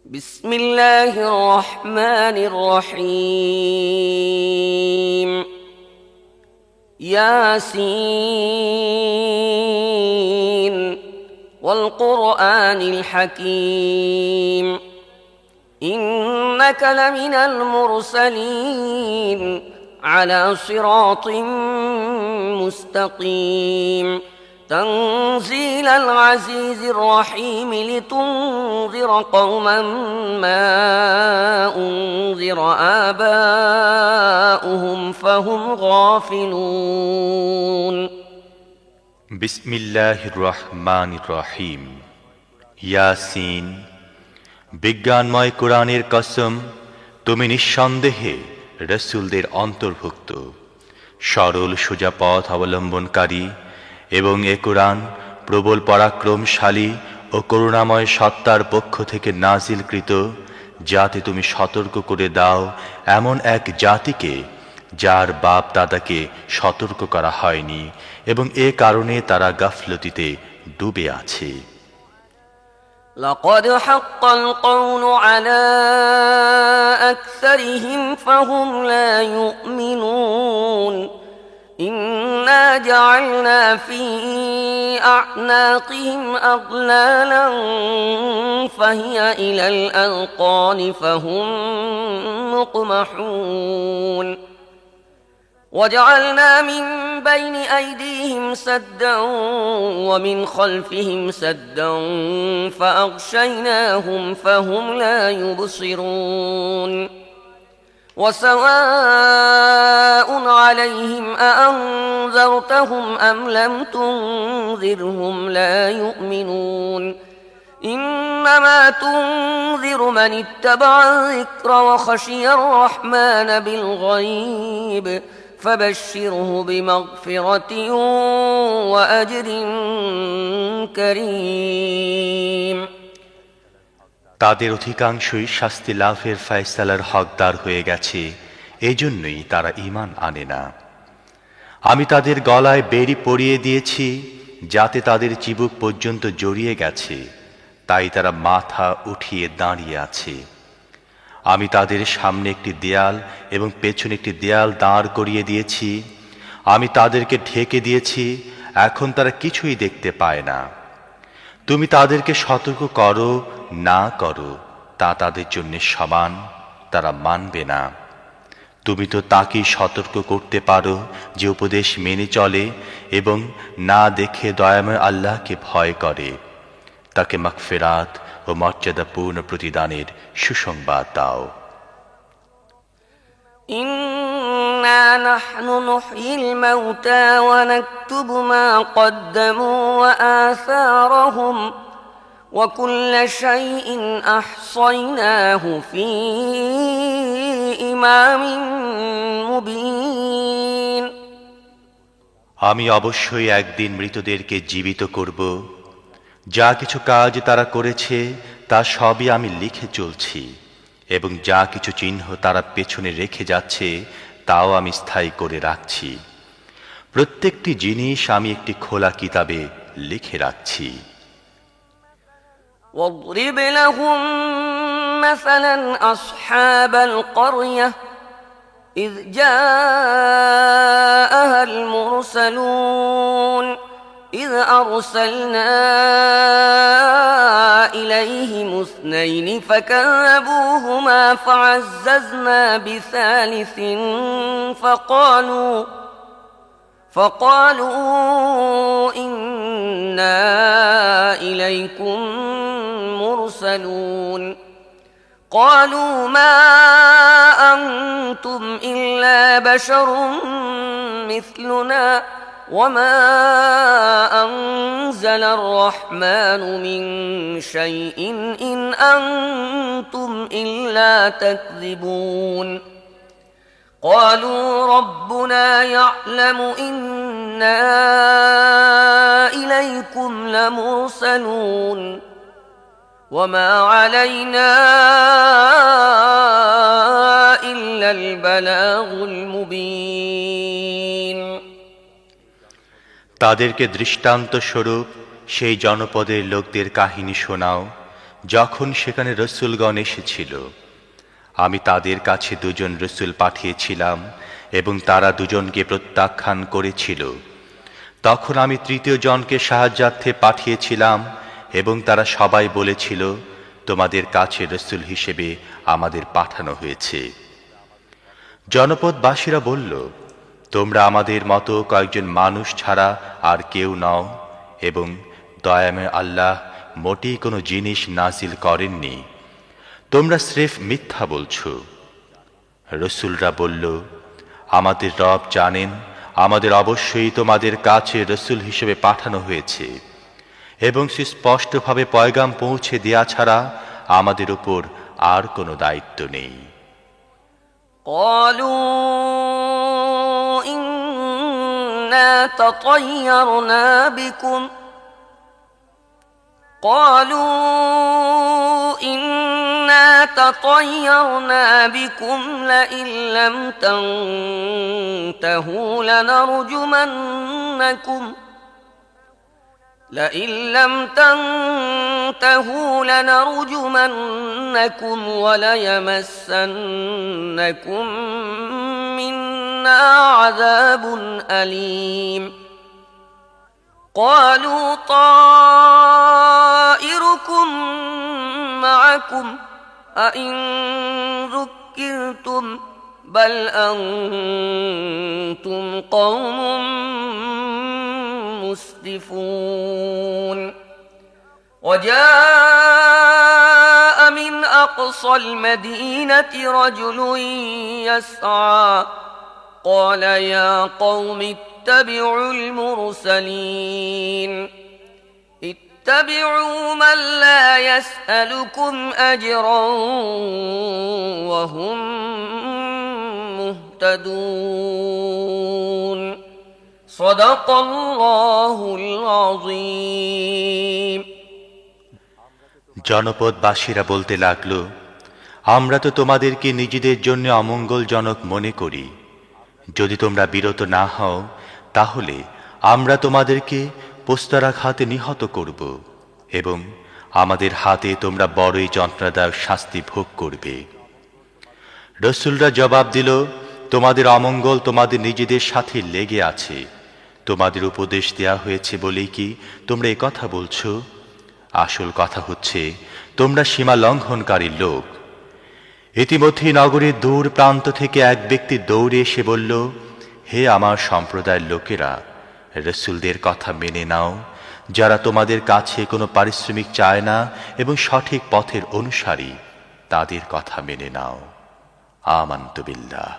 بسم الله الرحمن الرحيم ياسين والقرآن الحكيم إنك لمن المرسلين على صراط مستقيم تنزيل العزيز الرحيم لتنذر قوما ما أنذر آباؤهم فهم غافلون বিসমিল্লাহির রহমানির রহিম। ইয়াসিন। বিজ্ঞানময় কোরআনের কসম, তুমি নিঃসন্দেহে রসুলদের অন্তর্ভুক্ত, সরল সোজা পথ অবলম্বনকারী, এবং এ কোরআন প্রবল পরাক্রমশালী ও করুণাময় সত্তার পক্ষ থেকে নাজিলকৃত, যাতে তুমি সতর্ক করে দাও এমন এক জাতিকে যার বাপ দাদাকে সতর্ক করা হয়নি এবং এ কারণে তারা গাফলতিতে ডুবে আছে। لقد حق القول على أكثرهم فهم لا يؤمنون إنا جعلنا في أعناقهم أغلالا فهي إلى الأذقان فهم مقمحون وجعلنا من بين أيديهم سدا ومن خلفهم سدا فأغشيناهم فهم لا يبصرون وسواء عليهم أأنذرتهم أم لم تنذرهم لا يؤمنون إنما تنذر من اتبع الذكر وخشي الرحمن بالغيب فبشره بمغفرة وأجر كريم তাদের অধিকাংশই শাস্তি লাভের ফয়সালার হকদার হয়ে গেছে, এজন্যই তারা ঈমান আনে না। আমি তাদের গলায় বেড়ি পরিয়ে দিয়েছি, যাতে তাদের চিবুক পর্যন্ত জড়িয়ে গেছে, তাই তারা মাথা উঠিয়ে দাঁড়িয়ে আছে। আমি তাদের সামনে একটি দেয়াল এবং পেছনে একটি দেয়াল দাঁড় করিয়ে দিয়েছি। আমি তাদেরকে ঢেকে দিয়েছি, এখন তারা কিছুই দেখতে পায় না। তুমি তাদেরকে সতর্ক করো না করো, তা তাদের জন্য সমান, তারা মানবে না। তুমি তো তাকেই সতর্ক করতে পারো যে উপদেশ মেনে চলে এবং না দেখে দয়াময় আল্লাহকে ভয় করে, তাকে মাগফিরাত ও মর্যাদাপূর্ণ প্রতিদানের সুসংবাদ দাও। إنا نحن نحيي الموتى ونكتب ما قدموا وآثارهم وكل شيء أحصيناه في إمام مبين আমি অবশ্যই একদিন মৃতদেরকে জীবিত করব। যা কিছু কাজ তারা করেছে তা সবই আমি লিখে চলছি, এবং যা কিছু চিহ্ন তারা পেছনে রেখে যাচ্ছে তাও আমি স্থায়ী করে রাখছি। প্রত্যেকটি জিনিস আমি একটি খোলা কিতাবে লিখে রাখছি। واضرب لهم مثلا أصحاب القرية إذ جاءها المرسلون إذ أرسلنا إليهم اثنين فكذبوهما فعززنا بثالث فقالوا إنا إليكم مرسلون قالوا ما أنتم إلا بشر مثلنا وما أنزل الرحمن من شيء إن أنتم إلا تكذبون قالوا ربنا يعلم إنا إليكم لمرسلون وما علينا إلا البلاغ المبين তাদেরকে দৃষ্টান্ত স্বরূপ সেই জনপদের লোকদের কাহিনী শোনাও, যখন সেখানে রসুলগণ এসেছিল, আমি তাদের কাছে দুজন রসুল পাঠিয়েছিলাম এবং তারা দুজনকে প্রত্যাখ্যান করেছিল। তখন আমি তৃতীয় জনকে সাহায্যার্থে পাঠিয়েছিলাম এবং তারা সবাই বলেছিল, তোমাদের কাছে রসুল হিসেবে আমাদের পাঠানো হয়েছে। জনপদবাসীরা বলল, তোমরা আমাদের মতো কয়েকজন মানুষ ছাড়া আর কেউ নও এবং দয়াময় আল্লাহ মোটেই কোনো জিনিস নাজিল করেননি, তোমরা স্রেফ মিথ্যা বলছো। রসুলরা বলল, আমাদের রব জানেন আমাদের অবশ্যই তোমাদের কাছে রসুল হিসেবে পাঠানো হয়েছে এবং সুস্পষ্টভাবে পয়গাম পৌঁছে দেয়া ছাড়া আমাদের উপর আর কোনো দায়িত্ব নেই। قالوا إنا تطيرنا بكم لئن لم تنتهوا لنرجمنكم وليمسنكم منا عذاب أليم قالوا طائركم معكم أئن ذكرتم بل أنتم قوم مسرفون وجاء من أقصى المدينة رجل يسعى قال يا قوم اتبعوا المرسلين اتبعوا من لا يسألكم أجرا وهم مهتدون صدق الله العظيم। জনপদবাসীরা বলতে লাগলো, আমরা তো তোমাদেরকে নিজেদের জন্য অমঙ্গলজনক মনে করি। যদি তোমরা বিরত না হও তাহলে আমরা তোমাদেরকে পোস্তারাঘাতে নিহত করব এবং আমাদের হাতে তোমরা বড়ই যন্ত্রণাদায়ক শাস্তি ভোগ করবে। রসুলরা জবাব দিল, তোমাদের অমঙ্গল তোমাদের নিজেদের সাথে লেগে আছে। তোমাদের উপদেশ দেয়া হয়েছে বলেই কি তোমরা এই কথা বলছো? আসল কথা হচ্ছে তোমরা সীমা লঙ্ঘনকারী লোক। ইতিমধ্যে নগরীর দূর প্রান্ত থেকে এক ব্যক্তি দৌড়ে এসে বলল, হে আমার সম্প্রদায়ের লোকেরা, রসুলদের কথা মেনে নাও, যারা তোমাদের কাছে কোনো পারিশ্রমিক চায় না এবং সঠিক পথের অনুসারী, তাদের কথা মেনে নাও। আমানতু বিল্লাহ।